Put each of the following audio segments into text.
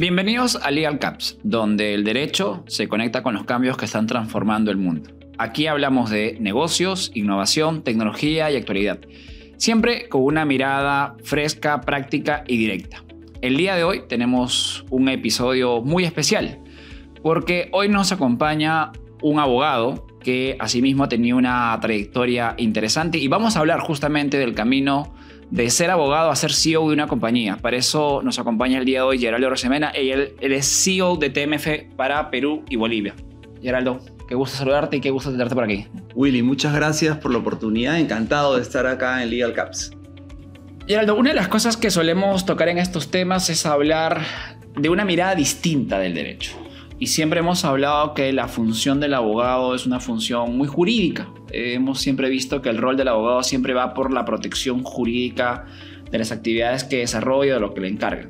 Bienvenidos a Legal Caps, donde el derecho se conecta con los cambios que están transformando el mundo. Aquí hablamos de negocios, innovación, tecnología y actualidad, siempre con una mirada fresca, práctica y directa. El día de hoy tenemos un episodio muy especial, porque hoy nos acompaña un abogado que asimismo ha tenido una trayectoria interesante y vamos a hablar justamente del camino de ser abogado a ser CEO de una compañía. Para eso nos acompaña el día de hoy Geraldo Rosemena. Él es CEO de TMF para Perú y Bolivia. Geraldo, qué gusto saludarte y qué gusto tenerte por aquí. Willy, muchas gracias por la oportunidad. Encantado de estar acá en Legal Caps. Geraldo, una de las cosas que solemos tocar en estos temas es hablar de una mirada distinta del derecho. Y siempre hemos hablado que la función del abogado es una función muy jurídica. Hemos siempre visto que el rol del abogado siempre va por la protección jurídica de las actividades que desarrolla o de lo que le encargan.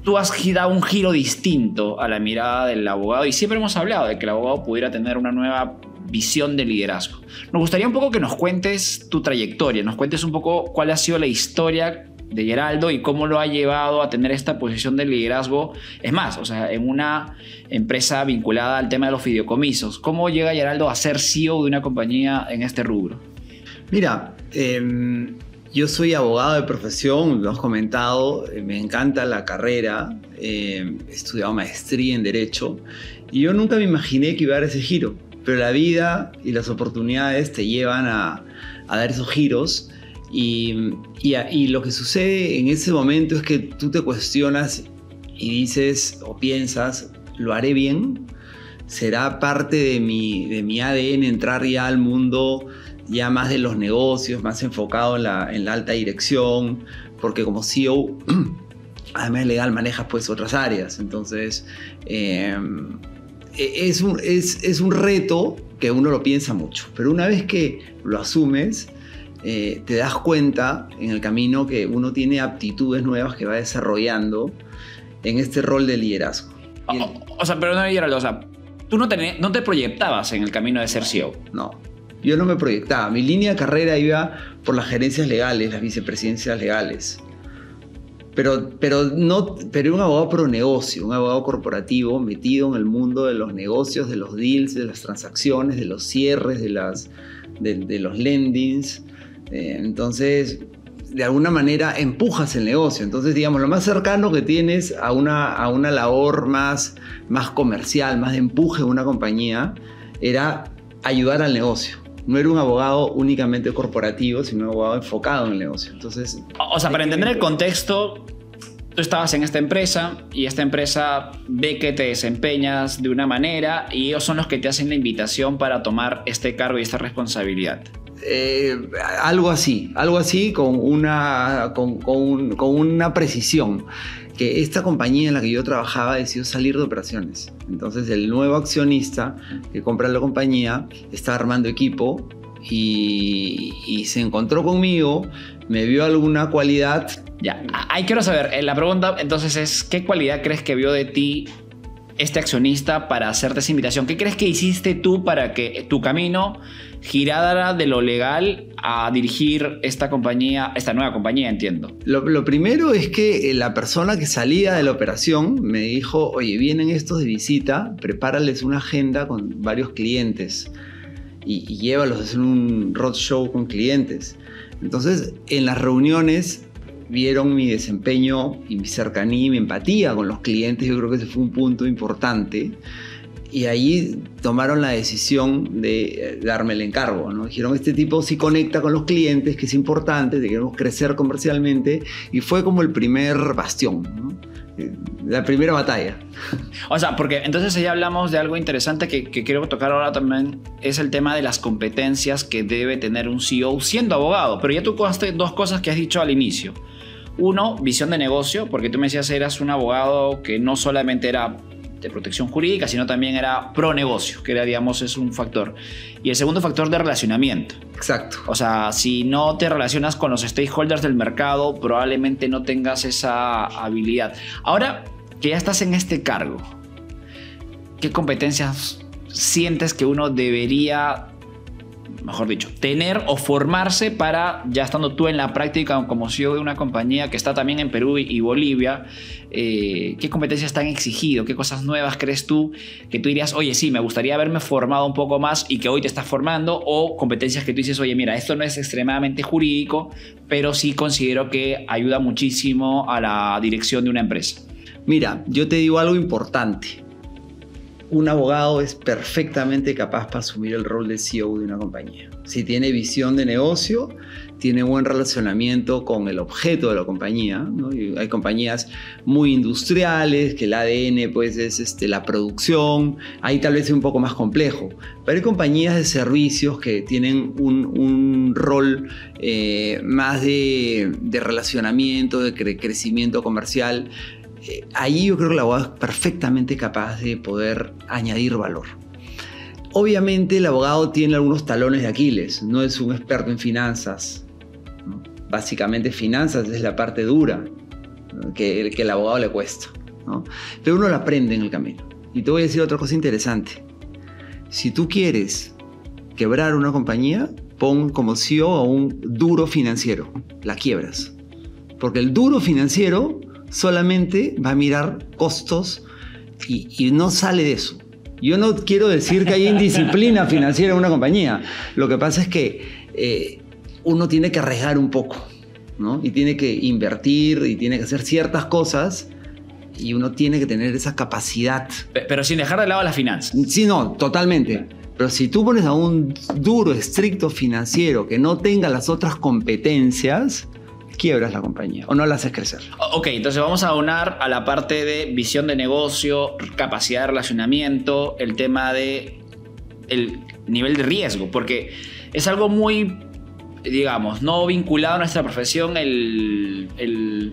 Tú has dado un giro distinto a la mirada del abogado y siempre hemos hablado de que el abogado pudiera tener una nueva visión de liderazgo. Nos gustaría un poco que nos cuentes tu trayectoria, nos cuentes un poco cuál ha sido la historia de Geraldo y cómo lo ha llevado a tener esta posición de liderazgo. Es más, o sea, en una empresa vinculada al tema de los fideicomisos. ¿Cómo llega Geraldo a ser CEO de una compañía en este rubro? Mira, yo soy abogado de profesión, lo has comentado, me encanta la carrera, he estudiado maestría en Derecho y yo nunca me imaginé que iba a dar ese giro, pero la vida y las oportunidades te llevan a dar esos giros. Y lo que sucede en ese momento es que tú te cuestionas y dices o piensas, ¿lo haré bien? ¿Será parte de mi ADN entrar ya al mundo ya más de los negocios, más enfocado en la alta dirección? Porque como CEO, además de legal, manejas pues otras áreas. Entonces, es un reto que uno lo piensa mucho. Pero una vez que lo asumes, te das cuenta en el camino que uno tiene aptitudes nuevas que va desarrollando en este rol de liderazgo. O sea, pero no, Geraldo, o sea, tú no te proyectabas en el camino de ser CEO. No, yo no me proyectaba. Mi línea de carrera iba por las gerencias legales, las vicepresidencias legales. Pero un abogado pro negocio, un abogado corporativo metido en el mundo de los negocios, de los deals, de las transacciones, de los cierres, de los lendings. Entonces, de alguna manera empujas el negocio. Entonces, digamos, lo más cercano que tienes a una labor más comercial, más de empuje de una compañía, era ayudar al negocio. No era un abogado únicamente corporativo, sino un abogado enfocado en el negocio. Entonces, o sea, para entender el contexto, tú estabas en esta empresa y esta empresa ve que te desempeñas de una manera y ellos son los que te hacen la invitación para tomar este cargo y esta responsabilidad. Algo así con una precisión, que esta compañía en la que yo trabajaba decidió salir de operaciones. Entonces el nuevo accionista que compra la compañía está armando equipo y se encontró conmigo, me vio alguna cualidad. Ya, ahí quiero saber, la pregunta entonces es, ¿qué cualidad crees que vio de ti este accionista para hacerte esa invitación? ¿Qué crees que hiciste tú para que tu camino girara de lo legal a dirigir esta nueva compañía, entiendo? Lo primero es que la persona que salía de la operación me dijo, oye, vienen estos de visita, prepárales una agenda con varios clientes y llévalos a hacer un roadshow con clientes. Entonces, en las reuniones vieron mi desempeño y mi cercanía y mi empatía con los clientes. Yo creo que ese fue un punto importante. Y ahí tomaron la decisión de darme el encargo, ¿no? Dijeron, este tipo sí conecta con los clientes, que es importante, queremos crecer comercialmente. Y fue como el primer bastión, ¿no? La primera batalla. O sea, porque entonces ya hablamos de algo interesante que quiero tocar ahora también, es el tema de las competencias que debe tener un CEO siendo abogado. Pero ya tú tocaste dos cosas que has dicho al inicio. Uno, visión de negocio, porque tú me decías eras un abogado que no solamente era de protección jurídica, sino también era pro negocio, que era, digamos, es un factor. Y el segundo factor de relacionamiento. Exacto. O sea, si no te relacionas con los stakeholders del mercado, probablemente no tengas esa habilidad. Ahora que ya estás en este cargo, ¿qué competencias sientes que uno debería mejor dicho, tener o formarse para, ya estando tú en la práctica como CEO de una compañía que está también en Perú y Bolivia, qué competencias te han exigido, qué cosas nuevas crees tú que tú dirías, oye, sí, me gustaría haberme formado un poco más y que hoy te estás formando, o competencias que tú dices, oye, mira, esto no es extremadamente jurídico, pero sí considero que ayuda muchísimo a la dirección de una empresa. Mira, yo te digo algo importante. Un abogado es perfectamente capaz para asumir el rol de CEO de una compañía. Si tiene visión de negocio, tiene buen relacionamiento con el objeto de la compañía, ¿no? Y hay compañías muy industriales, que el ADN pues, es la producción, ahí tal vez es un poco más complejo. Pero hay compañías de servicios que tienen un rol más de relacionamiento, de crecimiento comercial. Ahí yo creo que el abogado es perfectamente capaz de poder añadir valor. Obviamente el abogado tiene algunos talones de Aquiles, no es un experto en finanzas, ¿no? Básicamente finanzas es la parte dura, ¿no? que el abogado le cuesta, ¿no? Pero uno lo aprende en el camino. Y te voy a decir otra cosa interesante. Si tú quieres quebrar una compañía, pon como CEO a un duro financiero, la quiebras. Porque el duro financiero solamente va a mirar costos y no sale de eso. Yo no quiero decir que haya indisciplina financiera en una compañía. Lo que pasa es que uno tiene que arriesgar un poco, ¿no? Y tiene que invertir y tiene que hacer ciertas cosas y uno tiene que tener esa capacidad. Pero sin dejar de lado las finanzas. Sí, no, totalmente. Pero si tú pones a un duro, estricto financiero que no tenga las otras competencias, quiebras la compañía o no la haces crecer. Ok, entonces vamos a aunar a la parte de visión de negocio, capacidad de relacionamiento, el tema de el nivel de riesgo, porque es algo muy, digamos, no vinculado a nuestra profesión, el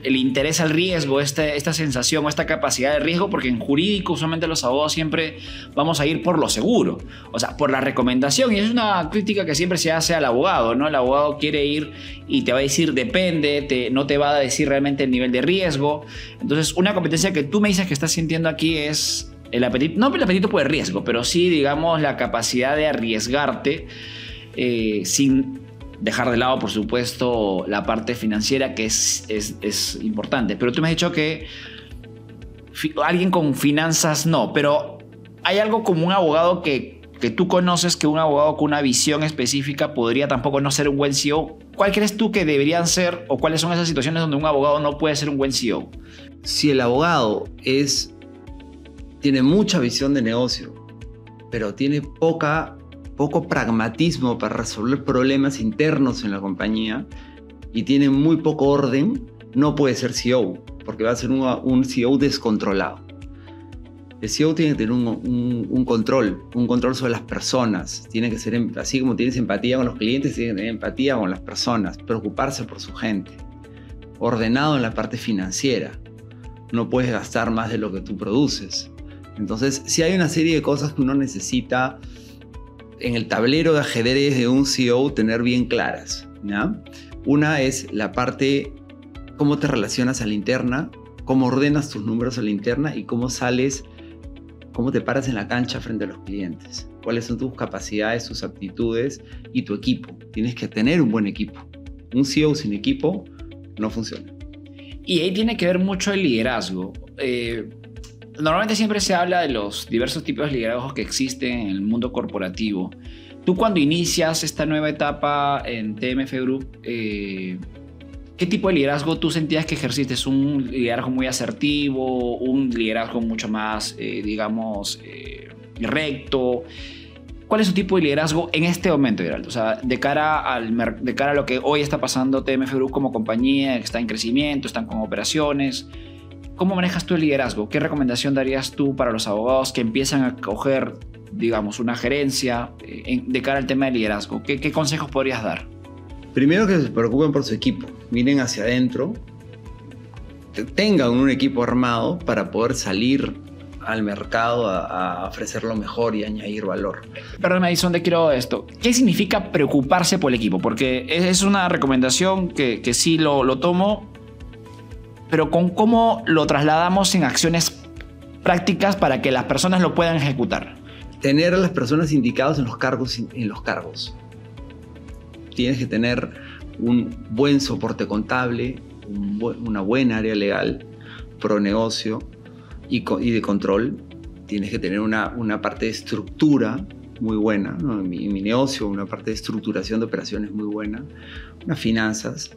interés al riesgo, esta sensación o esta capacidad de riesgo, porque en jurídico usualmente los abogados siempre vamos a ir por lo seguro, o sea, por la recomendación, y es una crítica que siempre se hace al abogado, ¿no? El abogado quiere ir y te va a decir depende, no te va a decir realmente el nivel de riesgo. Entonces, una competencia que tú me dices que estás sintiendo aquí es el apetito, no el apetito por el riesgo, pero sí, digamos, la capacidad de arriesgarte sin dejar de lado, por supuesto, la parte financiera, que es importante. Pero tú me has dicho que alguien con finanzas no, pero hay algo como un abogado que tú conoces, que un abogado con una visión específica podría tampoco no ser un buen CEO. ¿Cuál crees tú que deberían ser o cuáles son esas situaciones donde un abogado no puede ser un buen CEO? Si el abogado tiene mucha visión de negocio, pero tiene poco pragmatismo para resolver problemas internos en la compañía y tiene muy poco orden, no puede ser CEO, porque va a ser un CEO descontrolado. El CEO tiene que tener un control sobre las personas. Tiene que ser, así como tienes empatía con los clientes, tiene que tener empatía con las personas, preocuparse por su gente, ordenado en la parte financiera. No puedes gastar más de lo que tú produces. Entonces, sí hay una serie de cosas que uno necesita en el tablero de ajedrez de un CEO tener bien claras, ¿ya? Una es la parte, cómo te relacionas a la interna, cómo ordenas tus números a la interna y cómo te paras en la cancha frente a los clientes. Cuáles son tus capacidades, tus aptitudes y tu equipo. Tienes que tener un buen equipo. Un CEO sin equipo no funciona. Y ahí tiene que ver mucho el liderazgo. Normalmente siempre se habla de los diversos tipos de liderazgos que existen en el mundo corporativo. Tú, cuando inicias esta nueva etapa en TMF Group, ¿qué tipo de liderazgo tú sentías que ejerciste? ¿Es un liderazgo muy asertivo? ¿Un liderazgo mucho más, recto? ¿Cuál es su tipo de liderazgo en este momento, Geraldo? O sea, de cara a lo que hoy está pasando TMF Group como compañía, que está en crecimiento, están con operaciones. ¿Cómo manejas tú el liderazgo? ¿Qué recomendación darías tú para los abogados que empiezan a coger, digamos, una gerencia de cara al tema del liderazgo? ¿Qué consejos podrías dar? Primero, que se preocupen por su equipo. Miren hacia adentro. Tengan un equipo armado para poder salir al mercado a ofrecer lo mejor y añadir valor. Perdón, Edison, ¿dónde quiero esto? ¿Qué significa preocuparse por el equipo? Porque es una recomendación que sí lo tomo, pero con cómo lo trasladamos en acciones prácticas para que las personas lo puedan ejecutar. Tener a las personas indicadas en los cargos. tienes que tener un buen soporte contable, una buena área legal, pro negocio y de control. Tienes que tener una parte de estructura muy buena, ¿no? En mi negocio, una parte de estructuración de operaciones muy buena, unas finanzas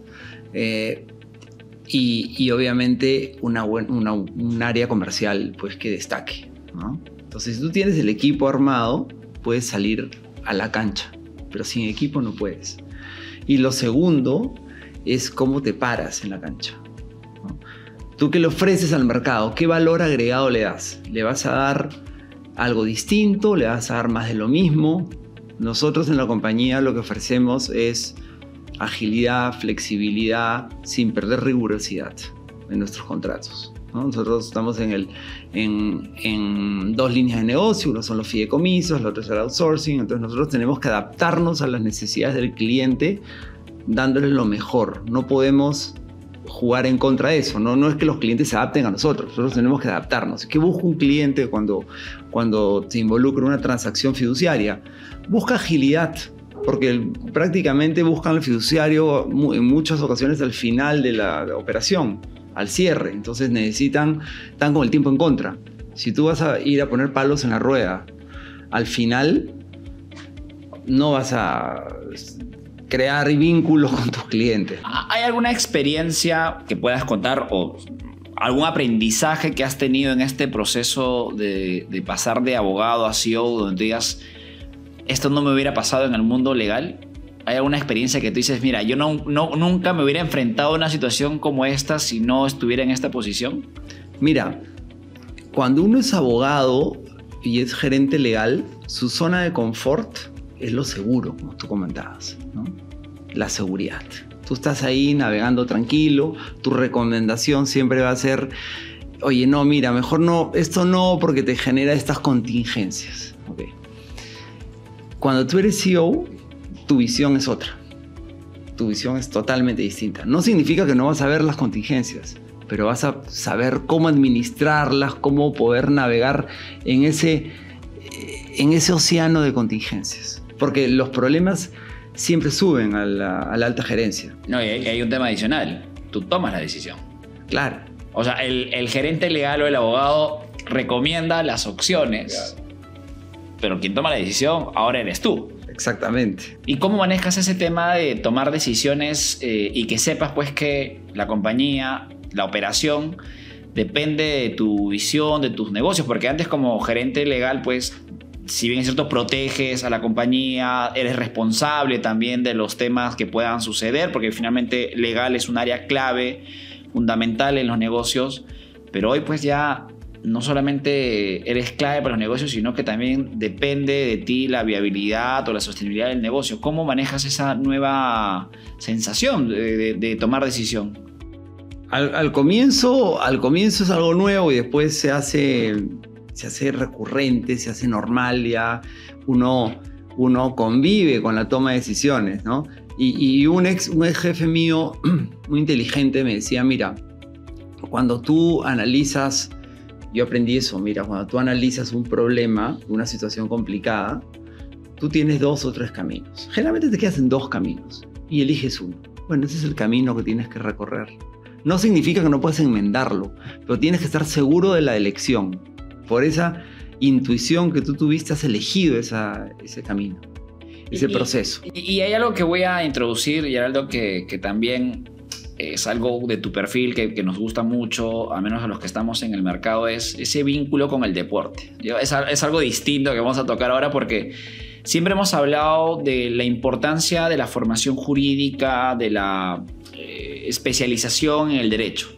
y obviamente un área comercial pues, que destaque, ¿no? Entonces, si tú tienes el equipo armado, puedes salir a la cancha, pero sin equipo no puedes. Y lo segundo es cómo te paras en la cancha, ¿no? Tú qué le ofreces al mercado, qué valor agregado le das. ¿Le vas a dar algo distinto? ¿Le vas a dar más de lo mismo? Nosotros en la compañía lo que ofrecemos es agilidad, flexibilidad, sin perder rigurosidad en nuestros contratos, ¿no? Nosotros estamos en dos líneas de negocio, uno son los fideicomisos, la otra es el outsourcing, entonces nosotros tenemos que adaptarnos a las necesidades del cliente dándole lo mejor. No podemos jugar en contra de eso, no es que los clientes se adapten a nosotros tenemos que adaptarnos. ¿Qué busca un cliente cuando se involucra en una transacción fiduciaria? Busca agilidad, porque prácticamente buscan al fiduciario en muchas ocasiones al final de la operación, al cierre, entonces están con el tiempo en contra. Si tú vas a ir a poner palos en la rueda, al final no vas a crear vínculos con tus clientes. ¿Hay alguna experiencia que puedas contar o algún aprendizaje que has tenido en este proceso de pasar de abogado a CEO donde digas, esto no me hubiera pasado en el mundo legal? ¿Hay alguna experiencia que tú dices, mira, yo nunca me hubiera enfrentado a una situación como esta si no estuviera en esta posición? Mira, cuando uno es abogado y es gerente legal, su zona de confort es lo seguro, como tú comentabas, ¿no? La seguridad. Tú estás ahí navegando tranquilo, tu recomendación siempre va a ser, oye, no, mira, mejor no, esto no, porque te genera estas contingencias. Okay. Cuando tú eres CEO, tu visión es otra. Tu visión es totalmente distinta. No significa que no vas a ver las contingencias, pero vas a saber cómo administrarlas, cómo poder navegar en ese océano de contingencias. Porque los problemas siempre suben a la alta gerencia. No, y hay un tema adicional. Tú tomas la decisión. Claro. O sea, el gerente legal o el abogado recomienda las opciones, claro, pero quien toma la decisión ahora eres tú. Exactamente. ¿Y cómo manejas ese tema de tomar decisiones y que sepas pues que la compañía, la operación, depende de tu visión, de tus negocios? Porque antes como gerente legal, pues, si bien es cierto, proteges a la compañía, eres responsable también de los temas que puedan suceder, porque finalmente legal es un área clave, fundamental en los negocios, pero hoy pues ya no solamente eres clave para los negocios, sino que también depende de ti la viabilidad o la sostenibilidad del negocio. ¿Cómo manejas esa nueva sensación de tomar decisión? Al comienzo es algo nuevo y después se hace recurrente, se hace normal, ya uno convive con la toma de decisiones, ¿no? Y un ex jefe mío muy inteligente me decía, mira, cuando tú analizas, yo aprendí eso, mira, cuando tú analizas un problema, una situación complicada, tú tienes 2 o 3 caminos. Generalmente te quedas en 2 caminos y eliges uno. Bueno, ese es el camino que tienes que recorrer. No significa que no puedas enmendarlo, pero tienes que estar seguro de la elección. Por esa intuición que tú tuviste, has elegido ese camino, ese proceso. Y hay algo que voy a introducir, y algo que también es algo de tu perfil que nos gusta mucho, al menos a los que estamos en el mercado, es ese vínculo con el deporte. Es algo distinto que vamos a tocar ahora porque siempre hemos hablado de la importancia de la formación jurídica, de la especialización en el derecho.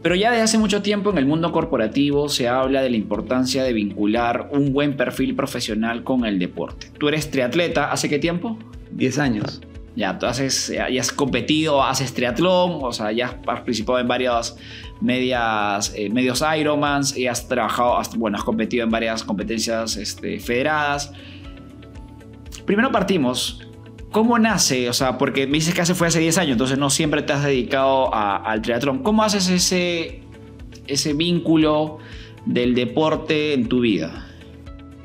Pero ya desde hace mucho tiempo en el mundo corporativo se habla de la importancia de vincular un buen perfil profesional con el deporte. Tú eres triatleta, ¿hace qué tiempo? 10 años. Ya, tú ya has competido, haces triatlón, o sea, ya has participado en varios medios Ironmans y has trabajado, has competido en varias competencias federadas. Primero partimos, ¿cómo nace? O sea, porque me dices que fue hace 10 años, entonces no siempre te has dedicado al triatlón. ¿Cómo haces ese vínculo del deporte en tu vida?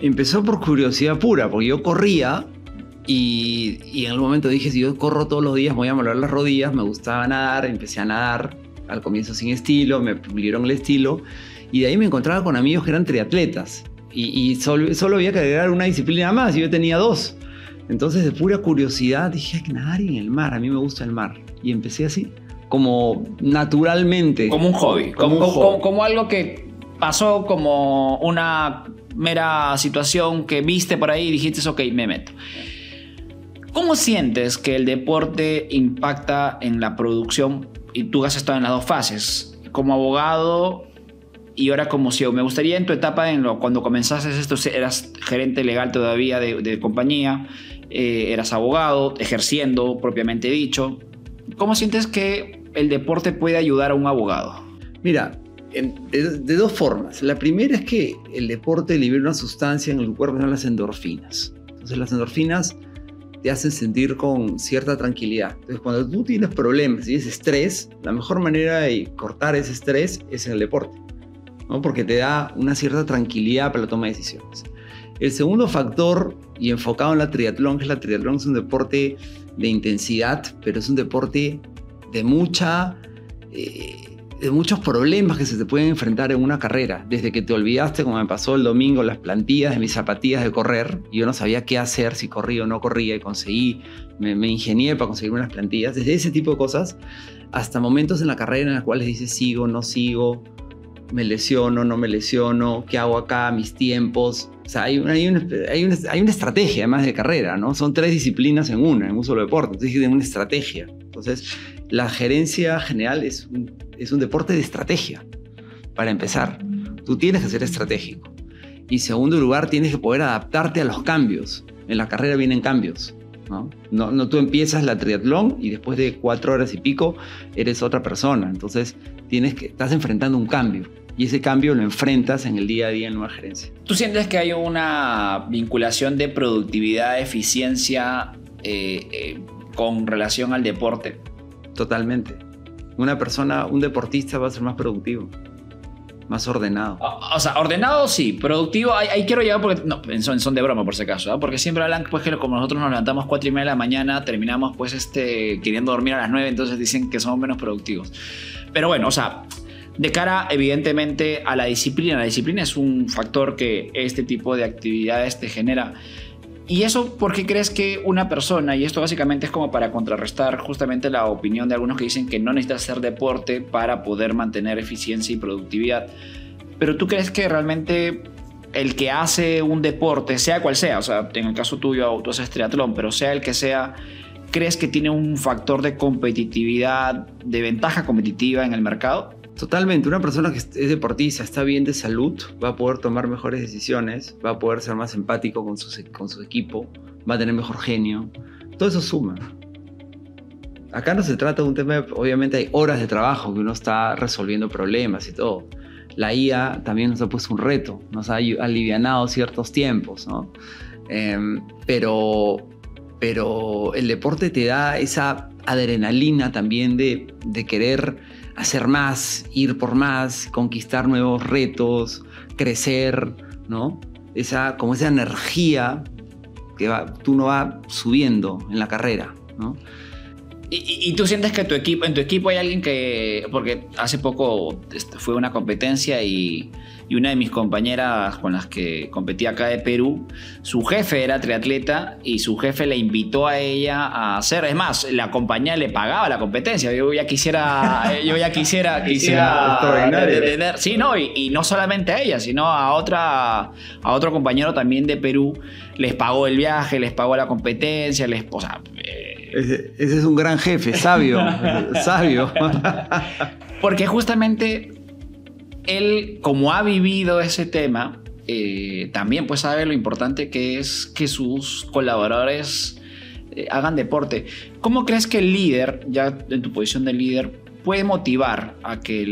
Empezó por curiosidad pura, porque yo corría Y en algún momento dije, si yo corro todos los días me voy a moler las rodillas. Me gustaba nadar, empecé a nadar, al comienzo sin estilo, me pulieron el estilo, y de ahí me encontraba con amigos que eran triatletas, y solo había que agregar una disciplina más, y yo tenía 2. Entonces, de pura curiosidad, dije, hay que nadar en el mar, a mí me gusta el mar. Y empecé así, como naturalmente. Como un hobby, como algo que pasó como una mera situación que viste por ahí y dijiste, ok, me meto. ¿Cómo sientes que el deporte impacta en la producción? Y tú has estado en las 2 fases, como abogado y ahora como CEO. Me gustaría en tu etapa, cuando comenzaste esto, eras gerente legal todavía de compañía, eras abogado, ejerciendo propiamente dicho. ¿Cómo sientes que el deporte puede ayudar a un abogado? Mira, de 2 formas. La primera es que el deporte libera una sustancia en el cuerpo que son las endorfinas. Entonces las endorfinas te hacen sentir con cierta tranquilidad. Entonces, cuando tú tienes problemas y tienes estrés, la mejor manera de cortar ese estrés es en el deporte, ¿no? Porque te da una cierta tranquilidad para la toma de decisiones. El segundo factor, y enfocado en la triatlón, que la triatlón es un deporte de intensidad, pero es un deporte de muchos problemas que se te pueden enfrentar en una carrera. Desde que te olvidaste, como me pasó el domingo, las plantillas de mis zapatillas de correr, y yo no sabía qué hacer, si corría o no corría, y me ingenié para conseguir unas plantillas. Desde ese tipo de cosas hasta momentos en la carrera en los cuales dices, sigo, no sigo, me lesiono, no me lesiono, qué hago acá, mis tiempos. O sea, hay una estrategia además de carrera, ¿no? Son 3 disciplinas en un solo deporte. Entonces hay una estrategia. Entonces, la gerencia general es un deporte de estrategia. Para empezar, tú tienes que ser estratégico. Y en segundo lugar, tienes que poder adaptarte a los cambios. En la carrera vienen cambios, ¿no? No tú empiezas la triatlón y después de 4 horas y pico eres otra persona. Entonces, estás enfrentando un cambio. Y ese cambio lo enfrentas en el día a día en una gerencia. ¿Tú sientes que hay una vinculación de productividad, eficiencia con relación al deporte? Totalmente. Un deportista va a ser más productivo, más ordenado. O sea, ordenado sí, productivo, ahí quiero llegar porque, no, son de broma por si acaso, ¿eh? Porque siempre hablan pues que como nosotros nos levantamos 4:30 de la mañana, terminamos pues queriendo dormir a las 9, entonces dicen que somos menos productivos. Pero bueno, o sea, de cara evidentemente a la disciplina es un factor que este tipo de actividades te genera. ¿Y eso por qué crees que una persona, y esto básicamente es como para contrarrestar justamente la opinión de algunos que dicen que no necesitas hacer deporte para poder mantener eficiencia y productividad, pero tú crees que realmente el que hace un deporte, sea cual sea, o sea, en el caso tuyo tú haces triatlón, pero sea el que sea, ¿crees que tiene un factor de competitividad, de ventaja competitiva en el mercado? Totalmente. Una persona que es deportista, está bien de salud, va a poder tomar mejores decisiones, va a poder ser más empático con su equipo, va a tener mejor genio. Todo eso suma. Acá no se trata de un tema, obviamente hay horas de trabajo que uno está resolviendo problemas y todo. La IA también nos ha puesto un reto, nos ha alivianado ciertos tiempos, ¿no? Pero el deporte te da esa adrenalina también de querer hacer más, ir por más, conquistar nuevos retos, crecer, ¿no? Como esa energía que uno va subiendo en la carrera, ¿no? ¿Y tú sientes que en tu equipo hay alguien que... Porque hace poco fue una competencia y una de mis compañeras con las que competía acá de Perú, su jefe era triatleta y su jefe le invitó a ella a hacer... Es más, la compañía le pagaba la competencia. Yo ya quisiera tener... Sí, no, y no solamente a ella, sino a otro compañero también de Perú. Les pagó el viaje, les pagó la competencia, o sea... Ese es un gran jefe, sabio. Porque justamente él, como ha vivido ese tema, también pues sabe lo importante que es que sus colaboradores hagan deporte. ¿Cómo crees que el líder, ya en tu posición de líder, puede motivar a que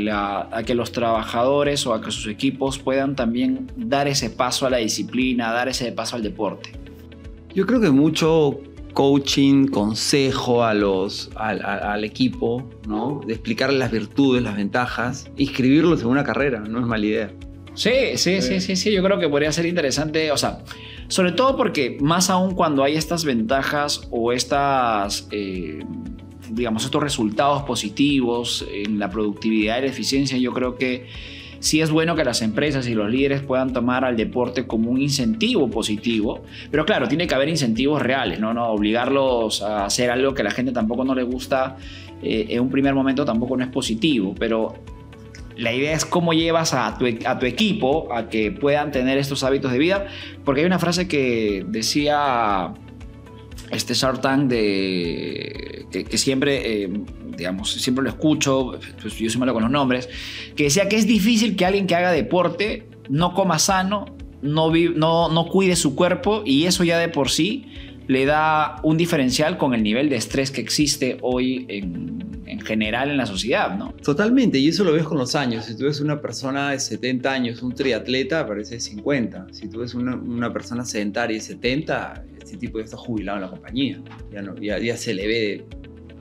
los trabajadores o a que sus equipos puedan también dar ese paso a la disciplina, dar ese paso al deporte? Yo creo que mucho coaching, consejo al equipo, ¿no? De explicarle las virtudes, las ventajas, inscribirlos en una carrera, no es mala idea. Sí, yo creo que podría ser interesante, o sea, sobre todo porque más aún cuando hay estas ventajas o estas, digamos, estos resultados positivos en la productividad y la eficiencia, yo creo que sí es bueno que las empresas y los líderes puedan tomar al deporte como un incentivo positivo, pero claro, tiene que haber incentivos reales, ¿no? Obligarlos a hacer algo que a la gente tampoco no le gusta en un primer momento tampoco no es positivo, pero la idea es cómo llevas a tu equipo a que puedan tener estos hábitos de vida, porque hay una frase que decía Shark Tank que siempre, digamos, siempre lo escucho, pues yo soy malo con los nombres, que decía que es difícil que alguien que haga deporte no coma sano, no cuide su cuerpo, y eso ya de por sí le da un diferencial con el nivel de estrés que existe hoy en general en la sociedad, ¿no? Totalmente, y eso lo ves con los años. Si tú ves una persona de 70 años, un triatleta, parece 50. Si tú ves una persona sedentaria de 70, este tipo ya está jubilado en la compañía. Ya se le ve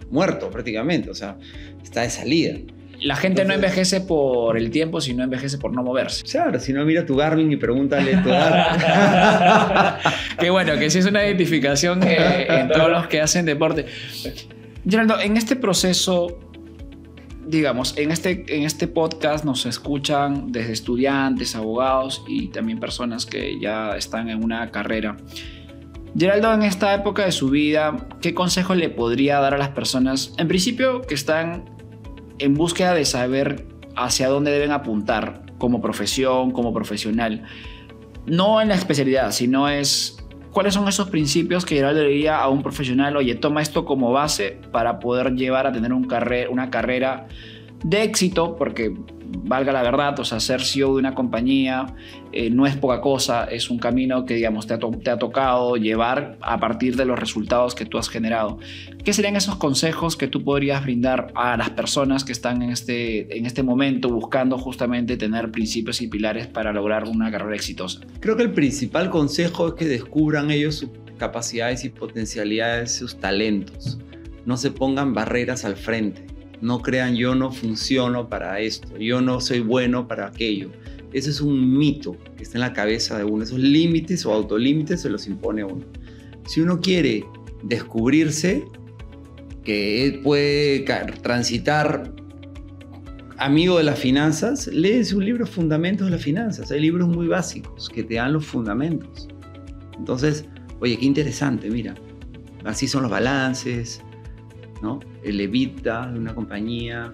muerto prácticamente, o sea, está de salida. La gente no envejece por el tiempo, sino envejece por no moverse. Claro, si no, mira tu Garmin y pregúntale tu edad. Qué bueno, que sí es una identificación en todos los que hacen deporte. Geraldo, en este proceso, digamos, en este podcast nos escuchan desde estudiantes, abogados y también personas que ya están en una carrera. Geraldo, en esta época de su vida, ¿qué consejo le podría dar a las personas, en principio, que están en búsqueda de saber hacia dónde deben apuntar como profesión, como profesional? No en la especialidad, sino es cuáles son esos principios que Geraldo le diría a un profesional: oye, toma esto como base para poder llevar a tener una carrera de éxito, porque valga la verdad, o sea, ser CEO de una compañía no es poca cosa, es un camino que, digamos, te ha tocado llevar a partir de los resultados que tú has generado. ¿Qué serían esos consejos que tú podrías brindar a las personas que están en este momento buscando justamente tener principios y pilares para lograr una carrera exitosa? Creo que el principal consejo es que descubran ellos sus capacidades y potencialidades, sus talentos. No se pongan barreras al frente. No crean: yo no funciono para esto, yo no soy bueno para aquello. Ese es un mito que está en la cabeza de uno. Esos límites o autolímites se los impone a uno. Si uno quiere descubrirse que él puede transitar amigo de las finanzas, léese un libro, Fundamentos de las Finanzas. Hay libros muy básicos que te dan los fundamentos. Entonces, oye, qué interesante, mira, así son los balances, ¿no? El EBITDA de una compañía,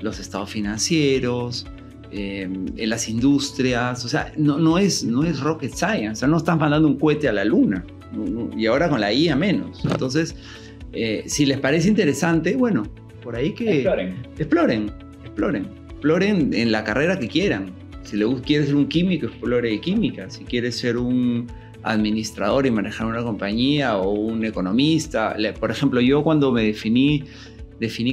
los estados financieros, en las industrias. O sea, no es rocket science. O sea, no están mandando un cohete a la luna, y ahora con la IA menos. Entonces, si les parece interesante, bueno, por ahí que exploren en la carrera que quieran. Si quieres ser un químico, explore química. Si quieres ser un administrador y manejar una compañía, o un economista. Por ejemplo, yo cuando me definí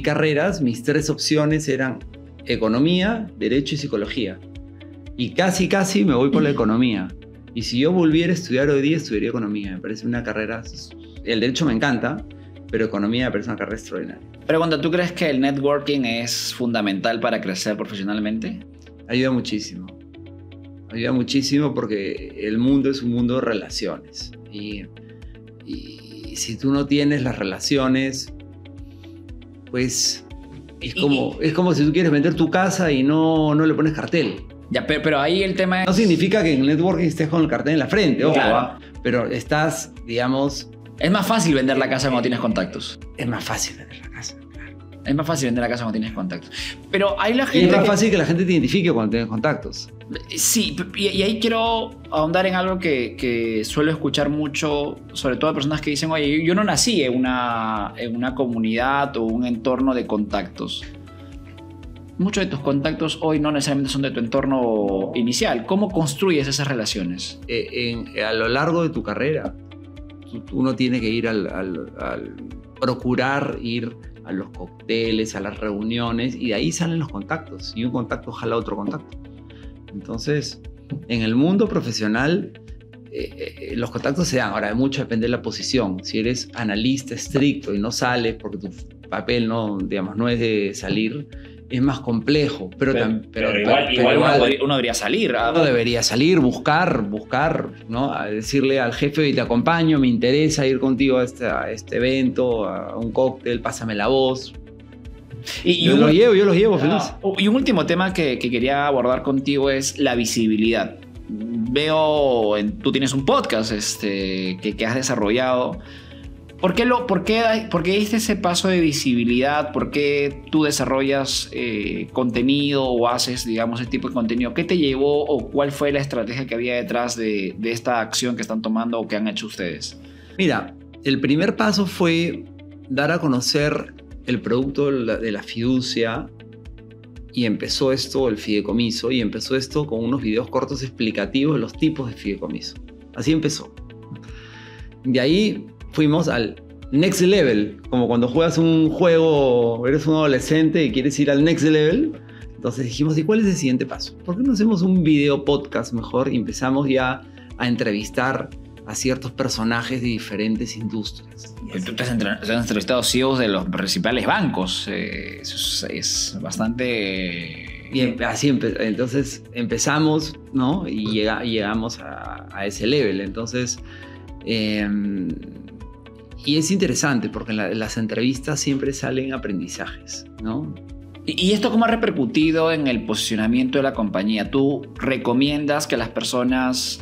carreras, mis 3 opciones eran economía, derecho y psicología. Y casi me voy por la economía. Y si yo volviera a estudiar hoy día, estudiaría economía. Me parece una carrera... El derecho me encanta, pero economía me parece una carrera extraordinaria. Pregunta, ¿tú crees que el networking es fundamental para crecer profesionalmente? Ayuda muchísimo. Ayuda muchísimo porque el mundo es un mundo de relaciones. Y si tú no tienes las relaciones, pues es como si tú quieres vender tu casa y no le pones cartel. Ya, pero ahí el tema es... No significa que en el networking estés con el cartel en la frente, ojo, claro. Pero estás, digamos... Es más fácil vender la casa cuando tienes contactos. Es más fácil vender la casa, claro. Es más fácil vender la casa cuando tienes contactos. Pero hay la gente... Y es más fácil que la gente te identifique cuando tienes contactos. Sí, y ahí quiero ahondar en algo que suelo escuchar mucho, sobre todo de personas que dicen: oye, yo no nací en una comunidad o un entorno de contactos. Muchos de tus contactos hoy no necesariamente son de tu entorno inicial. ¿Cómo construyes esas relaciones? A lo largo de tu carrera, uno tiene que ir procurar ir a los cócteles, a las reuniones, y de ahí salen los contactos. Y un contacto jala otro contacto. Entonces, en el mundo profesional, los contactos se dan. Ahora, mucho depende de la posición. Si eres analista estricto y no sales porque tu papel no es de salir, es más complejo. Pero igual uno debería salir. Uno debería salir, buscar, ¿no? A decirle al jefe, te acompaño, me interesa ir contigo a este evento, a un cóctel, pásame la voz. Yo los llevo feliz. Y un último tema que quería abordar contigo es la visibilidad. Veo, tú tienes un podcast que has desarrollado. ¿Por qué diste ese paso de visibilidad? ¿Por qué tú desarrollas contenido o haces, digamos, ese tipo de contenido? ¿Qué te llevó o cuál fue la estrategia que había detrás de esta acción que están tomando o que han hecho ustedes? Mira, el primer paso fue dar a conocer el producto de la fiducia y empezó esto, el fideicomiso, y empezó esto con unos videos cortos explicativos de los tipos de fideicomiso. Así empezó. De ahí fuimos al next level, como cuando juegas un juego, eres un adolescente y quieres ir al next level. Entonces dijimos, ¿y cuál es el siguiente paso? ¿Por qué no hacemos un video podcast mejor? Y empezamos ya a entrevistar a ciertos personajes de diferentes industrias. Tú te has entrevistado CEOs de los principales bancos. Es bastante... Y así entonces empezamos, ¿no? Y llegamos a ese level. Entonces... y es interesante porque en las entrevistas siempre salen aprendizajes, ¿no? ¿Y esto cómo ha repercutido en el posicionamiento de la compañía? ¿Tú recomiendas que las personas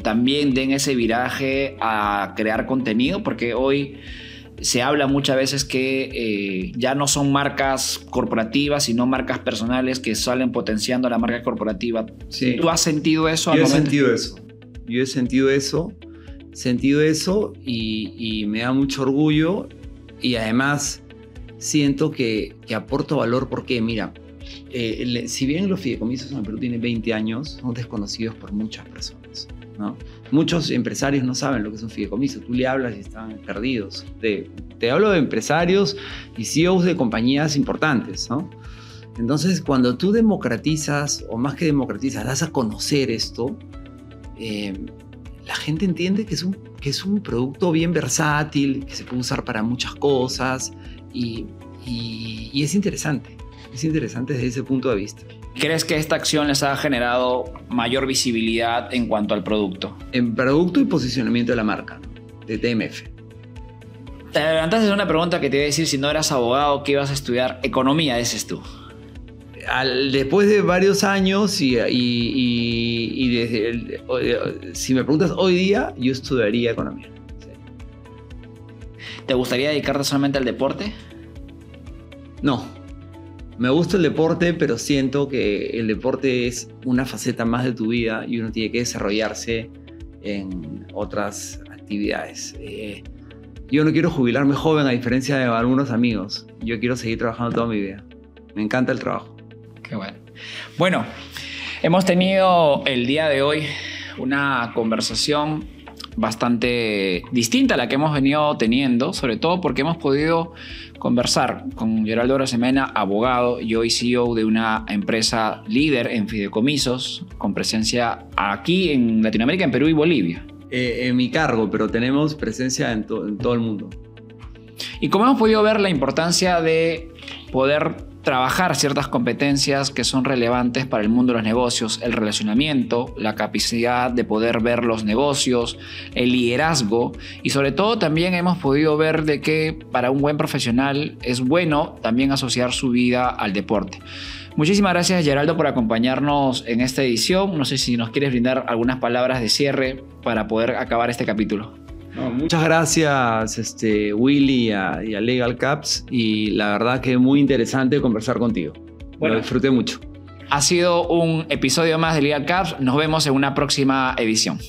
también den ese viraje a crear contenido? Porque hoy se habla muchas veces que ya no son marcas corporativas, sino marcas personales que salen potenciando la marca corporativa. Sí. ¿Tú has sentido eso? Yo he sentido eso y me da mucho orgullo y además siento que aporto valor porque, mira, si bien los fideicomisos en el Perú tienen 20 años, son desconocidos por muchas personas, ¿no? Muchos empresarios no saben lo que es un fideicomiso. Tú le hablas y están perdidos. Te hablo de empresarios y CEOs de compañías importantes, ¿no? Entonces, cuando tú democratizas, o más que democratizas, das a conocer esto, la gente entiende que es un producto bien versátil, que se puede usar para muchas cosas y es interesante. Es interesante desde ese punto de vista. ¿Crees que esta acción les ha generado mayor visibilidad en cuanto al producto? En producto y posicionamiento de la marca, ¿no? De TMF. Te adelantaste una pregunta que te iba a decir, si no eras abogado, ¿qué ibas a estudiar? Economía, dices tú. Después de varios años si me preguntas hoy día, yo estudiaría economía. Sí. ¿Te gustaría dedicarte solamente al deporte? No. Me gusta el deporte, pero siento que el deporte es una faceta más de tu vida y uno tiene que desarrollarse en otras actividades. Yo no quiero jubilarme joven a diferencia de algunos amigos. Yo quiero seguir trabajando toda mi vida. Me encanta el trabajo. Qué bueno. Bueno, hemos tenido el día de hoy una conversación bastante distinta a la que hemos venido teniendo, sobre todo porque hemos podido conversar con Geraldo Arosemena, abogado y hoy CEO de una empresa líder en fideicomisos, con presencia aquí en Latinoamérica, en Perú y Bolivia. En mi cargo, pero tenemos presencia en todo el mundo. Y como hemos podido ver la importancia de poder trabajar ciertas competencias que son relevantes para el mundo de los negocios, el relacionamiento, la capacidad de poder ver los negocios, el liderazgo y sobre todo también hemos podido ver de que para un buen profesional es bueno también asociar su vida al deporte. Muchísimas gracias, Geraldo, por acompañarnos en esta edición. No sé si nos quieres brindar algunas palabras de cierre para poder acabar este capítulo. No, muchas gracias Willy y a Legal Caps y la verdad que es muy interesante conversar contigo. Bueno, lo disfruté mucho. Ha sido un episodio más de Legal Caps. Nos vemos en una próxima edición.